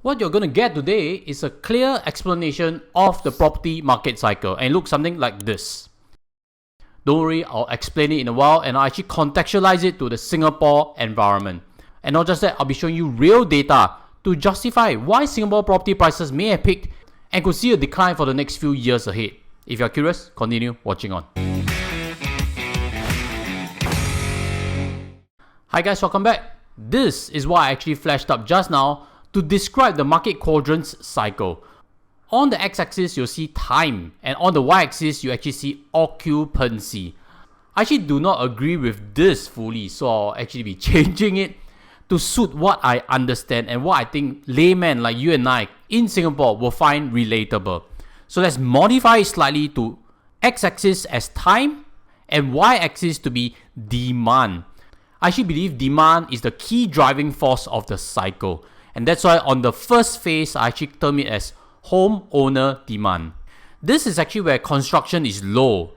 What you're going to get today is a clear explanation of the property market cycle, and it looks something like this. Don't worry, I'll explain it in a while and I'll actually contextualize it to the Singapore environment. And not just that, I'll be showing you real data to justify why Singapore property prices may have peaked and could see a decline for the next few years ahead. If you're curious, continue watching on. Hi guys, welcome back. This is what I actually flashed up just now to describe the market quadrants cycle. On the x-axis, you'll see time, and on the y-axis, you actually see occupancy. I actually do not agree with this fully, so I'll actually be changing it to suit what I understand and what I think laymen like you and I in Singapore will find relatable. So let's modify it slightly to x-axis as time and y-axis to be demand. I actually believe demand is the key driving force of the cycle. And that's why on the first phase, I actually term it as homeowner demand. This is actually where construction is low.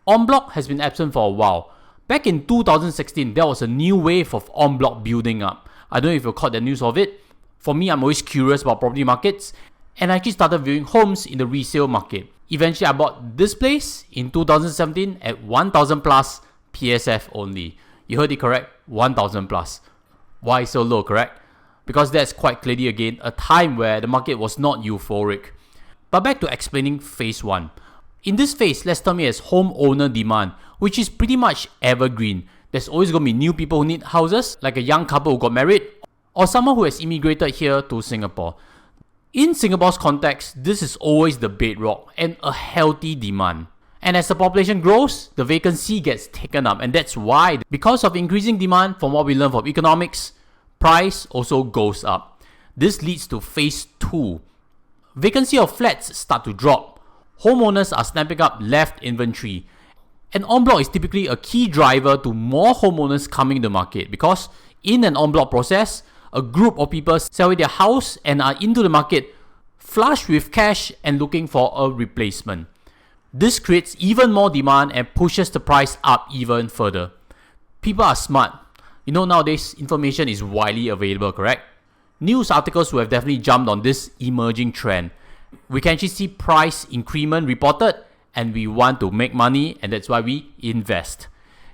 En bloc has been absent for a while. Back in 2016, there was a new wave of en bloc building up. I don't know if you caught the news of it. For me, I'm always curious about property markets, and I actually started viewing homes in the resale market. Eventually, I bought this place in 2017 at 1,000 plus PSF only. You heard it correct, 1,000 plus. Why so low, correct? Because that's quite clearly again a time where the market was not euphoric. But back to explaining phase 1. In this phase, let's term it as homeowner demand, which is pretty much evergreen. There's always going to be new people who need houses, like a young couple who got married, or someone who has immigrated here to Singapore. In Singapore's context, this is always the bedrock and a healthy demand. And as the population grows, the vacancy gets taken up, and that's why, because of increasing demand, from what we learn from economics, price also goes up. This leads to phase 2. Vacancy of flats start to drop. Homeowners are snapping up left inventory. And en bloc is typically a key driver to more homeowners coming to the market, because in an en bloc process, a group of people sell their house and are into the market flush with cash and looking for a replacement. This creates even more demand and pushes the price up even further. People are smart. You know, nowadays, information is widely available, correct? News articles will have definitely jumped on this emerging trend. We can actually see price increment reported, and we want to make money, and that's why we invest.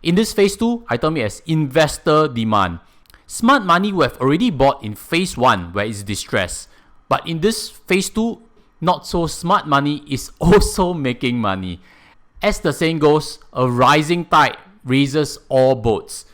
In this phase 2, I term it as investor demand. Smart money will have already bought in phase 1, where it's distressed. But in this phase 2, not so smart money is also making money. As the saying goes, a rising tide raises all boats.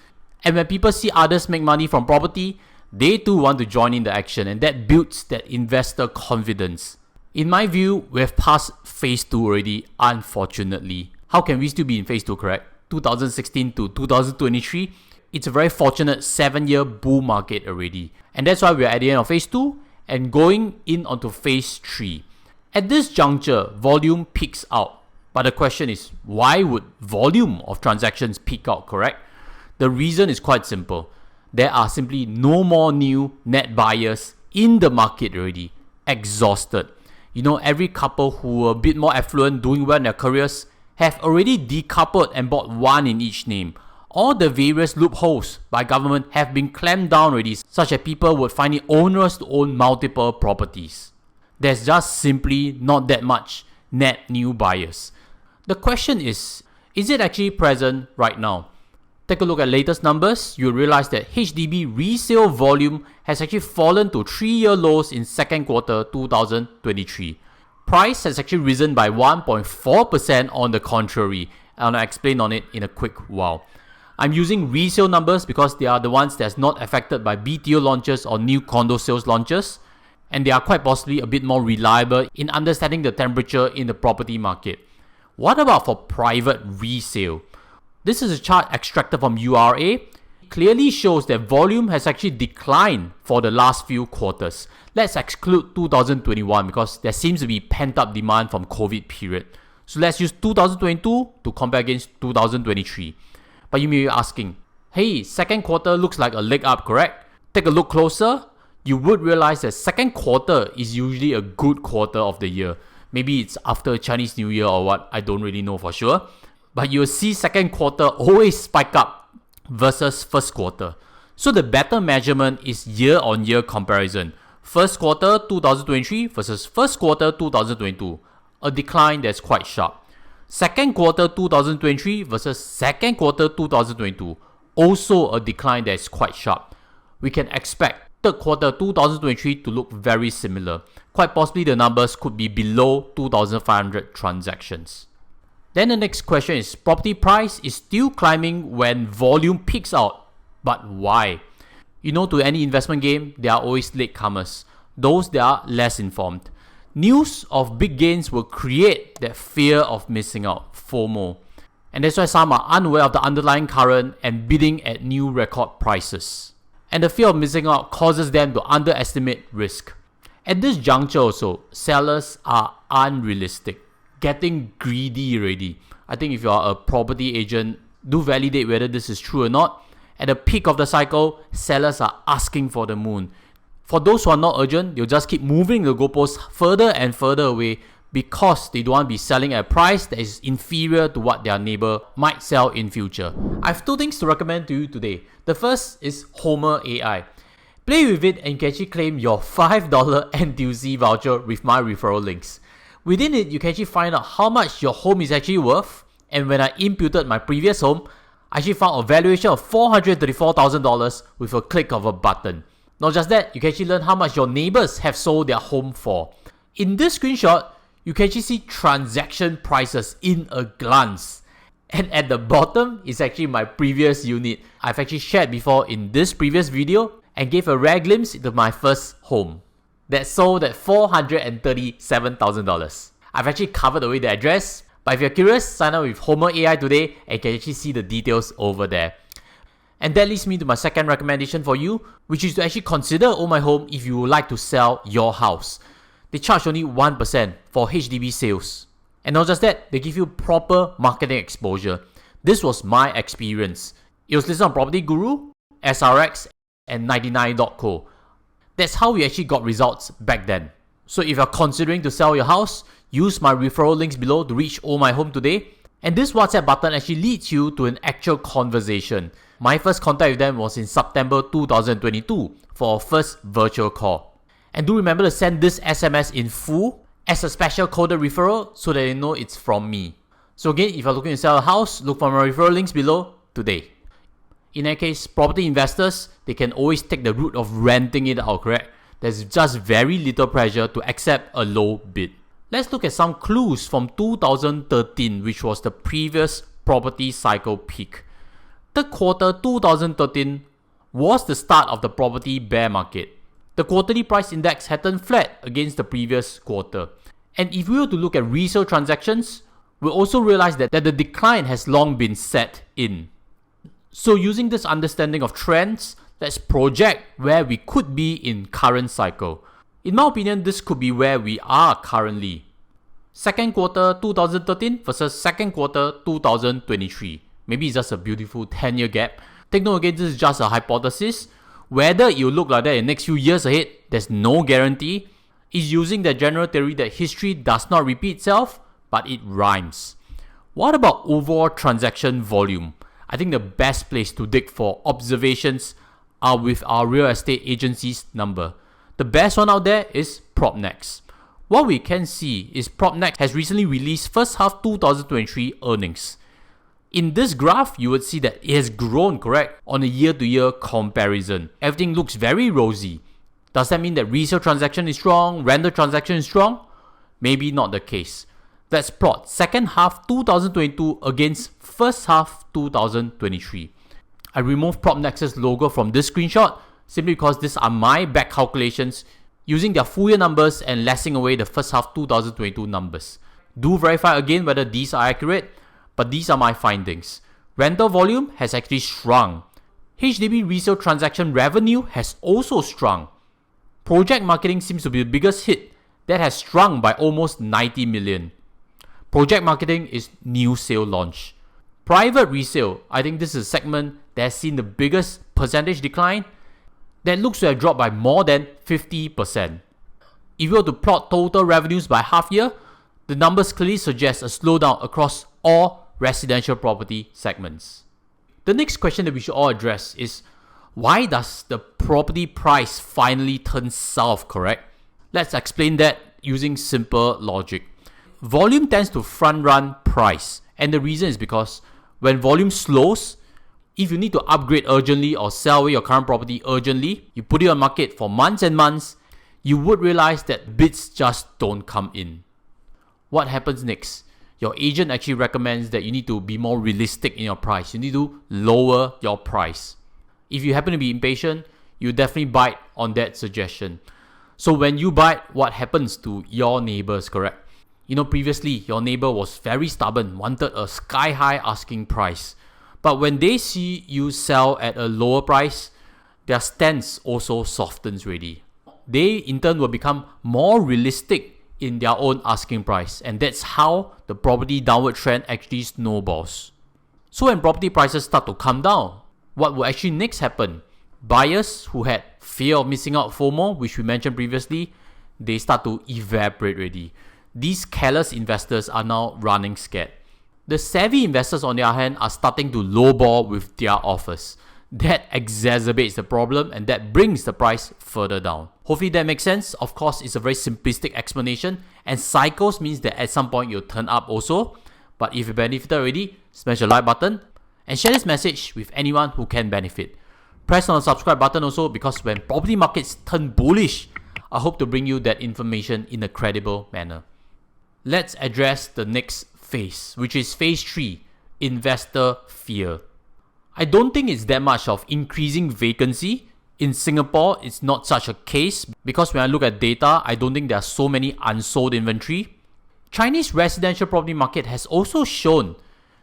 And when people see others make money from property, they too want to join in the action, and that builds that investor confidence. In my view, we have passed phase 2 already, unfortunately. How can we still be in phase 2, correct? 2016 to 2023, it's a very fortunate 7-year bull market already. And that's why we're at the end of phase 2 and going in onto phase 3. At this juncture, volume peaks out. But the question is, why would volume of transactions peak out, correct? The reason is quite simple. There are simply no more new net buyers in the market already. Exhausted. You know, every couple who are a bit more affluent, doing well in their careers, have already decoupled and bought one in each name. All the various loopholes by government have been clamped down already, such that people would find it onerous to own multiple properties. There's just simply not that much net new buyers. The question is it actually present right now? Take a look at latest numbers, you'll realize that HDB resale volume has actually fallen to 3-year lows in second quarter 2023. Price has actually risen by 1.4% on the contrary, and I'll explain on it in a quick while. I'm using resale numbers because they are the ones that's not affected by BTO launches or new condo sales launches, and they are quite possibly a bit more reliable in understanding the temperature in the property market. What about for private resale? This is a chart extracted from URA. It clearly shows that volume has actually declined for the last few quarters. Let's exclude 2021 because there seems to be pent-up demand from COVID period. So let's use 2022 to compare against 2023. But you may be asking, hey, second quarter looks like a leg up, correct? Take a look closer. You would realize that second quarter is usually a good quarter of the year. Maybe it's after Chinese New Year or what, I don't really know for sure. But you'll see second quarter always spike up versus first quarter. So the better measurement is year-on-year comparison. First quarter 2023 versus first quarter 2022, a decline that's quite sharp. Second quarter 2023 versus second quarter 2022, also a decline that's quite sharp. We can expect third quarter 2023 to look very similar. Quite possibly the numbers could be below 2,500 transactions. Then the next question is, property price is still climbing when volume peaks out, but why? You know, to any investment game, there are always latecomers, those that are less informed. News of big gains will create that fear of missing out, FOMO. And that's why some are unaware of the underlying current and bidding at new record prices. And the fear of missing out causes them to underestimate risk. At this juncture also, sellers are unrealistic, getting greedy already. I think if you are a property agent, do validate whether this is true or not. At the peak of the cycle, sellers are asking for the moon. For those who are not urgent, they'll just keep moving the goalposts further and further away because they don't want to be selling at a price that is inferior to what their neighbor might sell in future. I have two things to recommend to you today. The first is Homer AI. Play with it and you can actually claim your $5 NTUC voucher with my referral links. Within it, you can actually find out how much your home is actually worth, and when I imputed my previous home, I actually found a valuation of $434,000 with a click of a button. Not just that, you can actually learn how much your neighbors have sold their home for. In this screenshot, you can actually see transaction prices in a glance. And at the bottom is actually my previous unit. I've actually shared before in this previous video and gave a rare glimpse into my first home that sold at $437,000. I've actually covered away the address, but if you're curious, sign up with Homer AI today and you can actually see the details over there. And that leads me to my second recommendation for you, which is to actually consider Ohmyhome if you would like to sell your house. They charge only 1% for HDB sales. And not just that, they give you proper marketing exposure. This was my experience. It was listed on Property Guru, SRX, and 99.co. That's how we actually got results back then. So if you're considering to sell your house, use my referral links below to reach Ohmyhome today. And this WhatsApp button actually leads you to an actual conversation. My first contact with them was in September 2022 for our first virtual call. And do remember to send this SMS in full as a special coded referral so that they know it's from me. So again, if you're looking to sell a house, look for my referral links below today. In that case, property investors, they can always take the route of renting it out, correct? There's just very little pressure to accept a low bid. Let's look at some clues from 2013, which was the previous property cycle peak. Third quarter 2013 was the start of the property bear market. The quarterly price index had turned flat against the previous quarter. And if we were to look at resale transactions, we'll also realize that the decline has long been set in. So using this understanding of trends, let's project where we could be in current cycle. In my opinion, this could be where we are currently. Second quarter 2013 versus second quarter 2023. Maybe it's just a beautiful 10-year gap. Take note again, this is just a hypothesis. Whether it will look like that in the next few years ahead, there's no guarantee. It's using the general theory that history does not repeat itself, but it rhymes. What about overall transaction volume? I think the best place to dig for observations are with our real estate agency's number. The best one out there is Propnex. What we can see is Propnex has recently released first half 2023 earnings. In this graph, you would see that it has grown, correct, on a year-to-year comparison. Everything looks very rosy. Does that mean that resale transaction is strong, rental transaction is strong? Maybe not the case. Let's plot second half 2022 against first half 2023. I removed Propnex's logo from this screenshot simply because these are my back calculations using their full year numbers and lessing away the first half 2022 numbers. Do verify again whether these are accurate, but these are my findings. Rental volume has actually shrunk. HDB resale transaction revenue has also shrunk. Project marketing seems to be the biggest hit. That has shrunk by almost 90 million. Project marketing is new sale launch. Private resale, I think this is a segment that has seen the biggest percentage decline. That looks to have dropped by more than 50%. If you were to plot total revenues by half year, the numbers clearly suggest a slowdown across all residential property segments. The next question that we should all address is, Why does the property price finally turn south, correct? Let's explain that using simple logic. Volume tends to front run price, and the reason is because when volume slows, if you need to upgrade urgently or sell away your current property urgently, you put it on market for months and months, you would realize that bids just don't come in. What happens next? Your agent actually recommends that you need to be more realistic in your price. You need to lower your price. If you happen to be impatient, you definitely bite on that suggestion. So when you bite, what happens to your neighbors, correct? Previously, your neighbor was very stubborn, wanted a sky-high asking price. But when they see you sell at a lower price, their stance also softens already. They, in turn, will become more realistic in their own asking price. And that's how the property downward trend actually snowballs. So when property prices start to come down, what will actually next happen? Buyers who had fear of missing out FOMO, which we mentioned previously, they start to evaporate already. These careless investors are now running scared. The savvy investors, on the other hand, are starting to lowball with their offers. That exacerbates the problem and that brings the price further down. Hopefully that makes sense. Of course, it's a very simplistic explanation, and cycles means that at some point you'll turn up also. But if you benefited already, smash the like button and share this message with anyone who can benefit. Press on the subscribe button also, because when property markets turn bullish, I hope to bring you that information in a credible manner. Let's address the next phase, which is phase 3, investor fear. I don't think it's that much of increasing vacancy. In Singapore, it's not such a case because when I look at data, I don't think there are so many unsold inventory. Chinese residential property market has also shown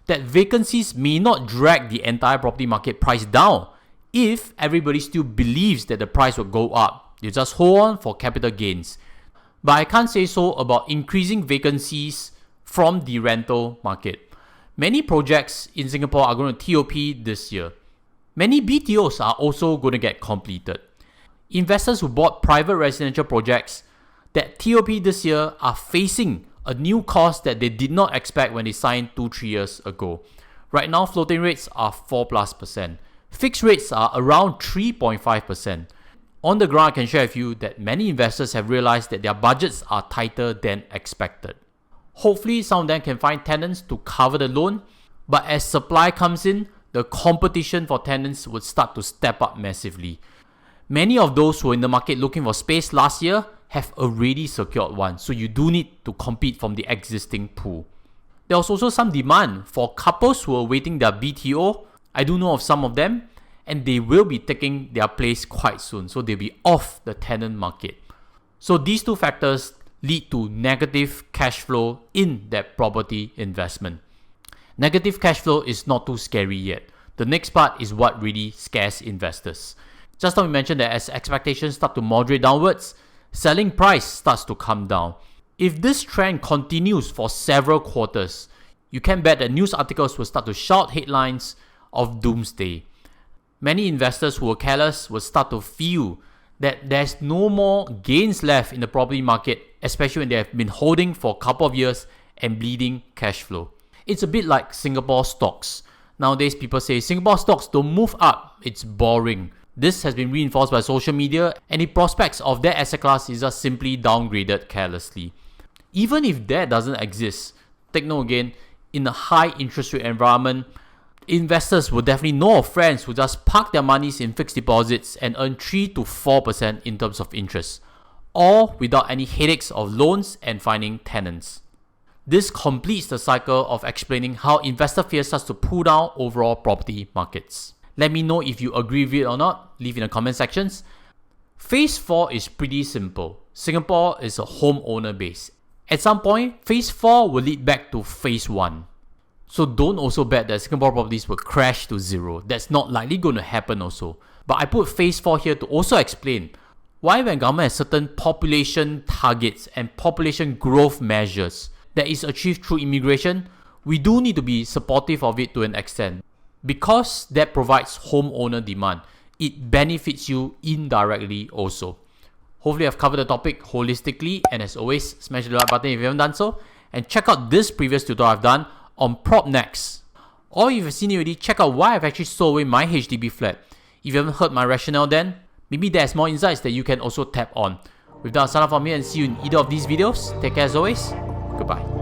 that vacancies may not drag the entire property market price down if everybody still believes that the price will go up. You just hold on for capital gains. But I can't say so about increasing vacancies from the rental market. Many projects in Singapore are going to TOP this year. Many BTOs are also going to get completed. Investors who bought private residential projects that TOP this year are facing a new cost that they did not expect when they signed 2-3 years ago. Right now, floating rates are 4+%. Fixed rates are around 3.5%. On the ground, I can share with you that many investors have realized that their budgets are tighter than expected. Hopefully, some of them can find tenants to cover the loan, but as supply comes in, the competition for tenants would start to step up massively. Many of those who were in the market looking for space last year have already secured one, so you do need to compete from the existing pool. There was also some demand for couples who are waiting their BTO. I do know of some of them, and they will be taking their place quite soon, so they'll be off the tenant market. So these two factors lead to negative cash flow in that property investment. Negative cash flow is not too scary yet. The next part is what really scares investors. Just now we mentioned that as expectations start to moderate downwards, selling price starts to come down. If this trend continues for several quarters, you can bet that news articles will start to shout headlines of doomsday. Many investors who are careless will start to feel that there's no more gains left in the property market, especially when they have been holding for a couple of years and bleeding cash flow. It's a bit like Singapore stocks. Nowadays, people say Singapore stocks don't move up, it's boring. This has been reinforced by social media, and the prospects of that asset class is just simply downgraded carelessly. Even if that doesn't exist, take note again, in a high interest rate environment, investors will definitely know of friends who just park their monies in fixed deposits and earn 3 to 4% in terms of interest, all without any headaches of loans and finding tenants. This completes the cycle of explaining how investor fear starts to pull down overall property markets. Let me know if you agree with it or not. Leave in the comment sections. Phase 4 is pretty simple. Singapore is a homeowner base. At some point, Phase 4 will lead back to Phase 1. So don't also bet that Singapore properties will crash to zero. That's not likely going to happen also. But I put Phase 4 here to also explain why when government has certain population targets and population growth measures that is achieved through immigration, we do need to be supportive of it to an extent. Because that provides homeowner demand, it benefits you indirectly also. Hopefully I've covered the topic holistically, and as always, smash the like button if you haven't done so, and check out this previous tutorial I've done on PropNex. Or if you've seen it already, check out why I've actually sold away my HDB flat. If you haven't heard my rationale then, maybe there's more insights that you can also tap on. With that, sign off from me and see you in either of these videos. Take care as always. Goodbye.